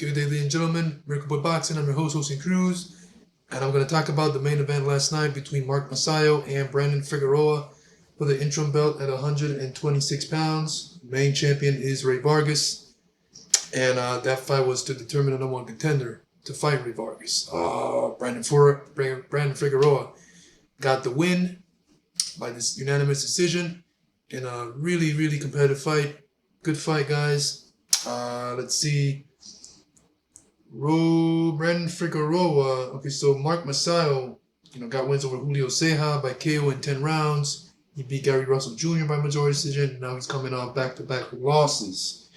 Good day, ladies and gentlemen. Miracle Boy Boxing. I'm your host, Hosting Cruz, and I'm going to talk about the main event last night between Mark Magsayo and Brandon Figueroa for the interim belt at 126 pounds. Main champion is Ray Vargas, and that fight was to determine the number one contender to fight Ray Vargas. Brandon Figueroa got the win by this unanimous decision in a really, really competitive fight. Good fight, guys. Let's see. Brandon Figueroa. Okay, so Mark Magsayo, got wins over Julio Ceja by KO in 10 rounds. He beat Gary Russell Jr. by majority decision. Now he's coming off back-to-back losses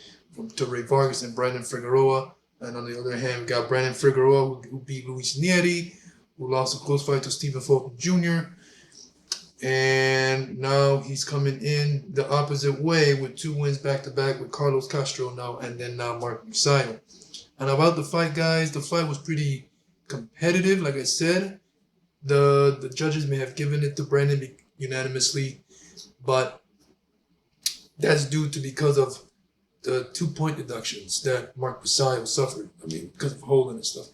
to Ray Vargas and Brandon Figueroa. And on the other hand, we got Brandon Figueroa, who beat Luis Neri, who lost a close fight to Stephen Fulton Jr. And now he's coming in the opposite way with 2 wins back-to-back with Carlos Castro now, and then now Mark Magsayo. And about the fight, guys, the fight was pretty competitive. Like I said, the judges may have given it to Brandon unanimously, but that's due to because of the 2-point deductions that Mark Magsayo suffered. I mean, because of holding and stuff.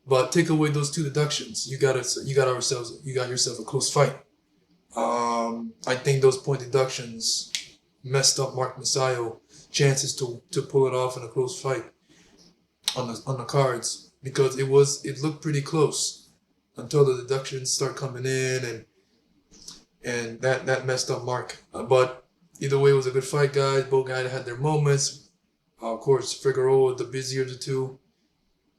But take away those 2 deductions, you got yourself a close fight. I think those point deductions messed up Mark Magsayo's chances to pull it off in a close fight on the cards, because it looked pretty close until the deductions start coming in, and that messed up Mark. But either way, it was a good fight, guys. Both guys had their moments. Of course, Figueroa, the busier of the two,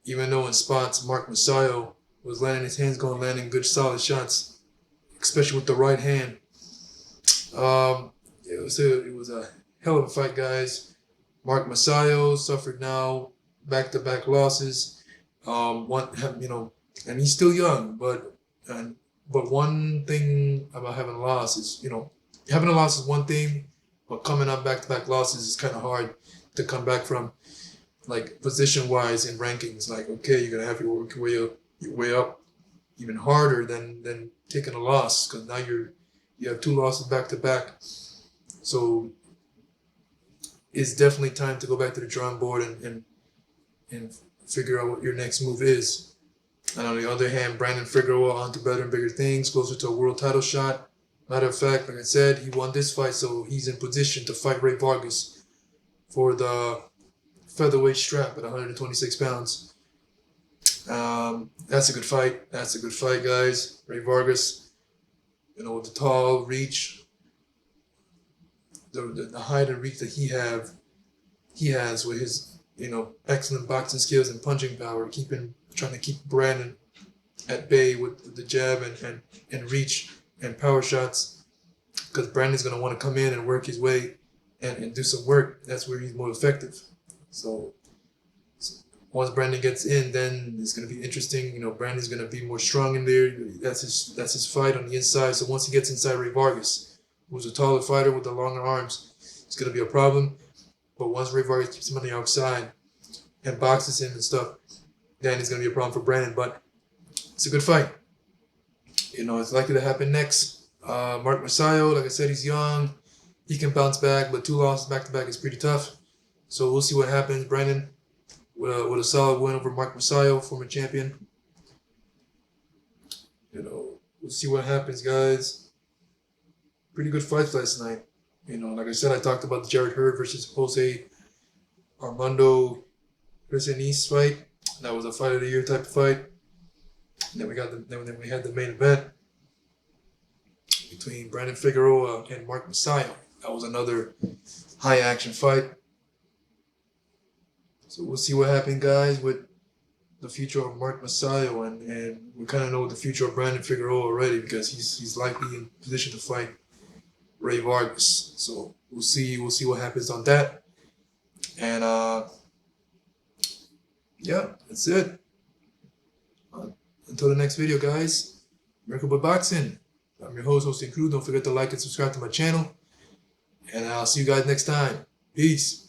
even though in spots Mark Magsayo was landing his hands, landing good solid shots, especially with the right hand. It was a hell of a fight, guys. Mark Magsayo suffered now back-to-back losses. And he's still young, but one thing about having a loss is, having a loss is one thing, but coming up back-to-back losses is kind of hard to come back from, like position-wise in rankings. Like, okay, you're gonna have to work your way up even harder than taking a loss, because now you have 2 losses back-to-back. So it's definitely time to go back to the drawing board and figure out what your next move is. And on the other hand, Brandon Figueroa on to better and bigger things, closer to a world title shot. Matter of fact, like I said, he won this fight, so he's in position to fight Ray Vargas for the featherweight strap at 126 pounds. That's a good fight. That's a good fight, guys. Ray Vargas, with the tall reach, the height and reach that he has with his excellent boxing skills and punching power, trying to keep Brandon at bay with the jab and reach and power shots, because Brandon's going to want to come in and work his way and do some work. That's where he's more effective. So once Brandon gets in, then it's going to be interesting. Brandon's going to be more strong in there. That's his fight on the inside. So once he gets inside Ray Vargas, who's a taller fighter with the longer arms, it's going to be a problem. But once Ray Vargas keeps him on the outside and boxes him and stuff, then it's going to be a problem for Brandon. But it's a good fight. It's likely to happen next. Mark Magsayo, like I said, he's young. He can bounce back, but 2 losses back-to-back is pretty tough. So we'll see what happens. Brandon with a solid win over Mark Magsayo, former champion. We'll see what happens, guys. Pretty good fights last night. Like I said, I talked about the Jared Hurd versus Jose Armando Resendiz fight. That was a fight of the year type of fight. And then we had the main event between Brandon Figueroa and Mark Magsayo. That was another high action fight. So we'll see what happens, guys, with the future of Mark Magsayo, and we kind of know the future of Brandon Figueroa already, because he's likely in position to fight Ray Vargas. So we'll see what happens on that. And yeah, that's it. Until the next video, guys. Miracle Boy Boxing. I'm your host, Hosting Crew. Don't forget to like and subscribe to my channel. And I'll see you guys next time. Peace.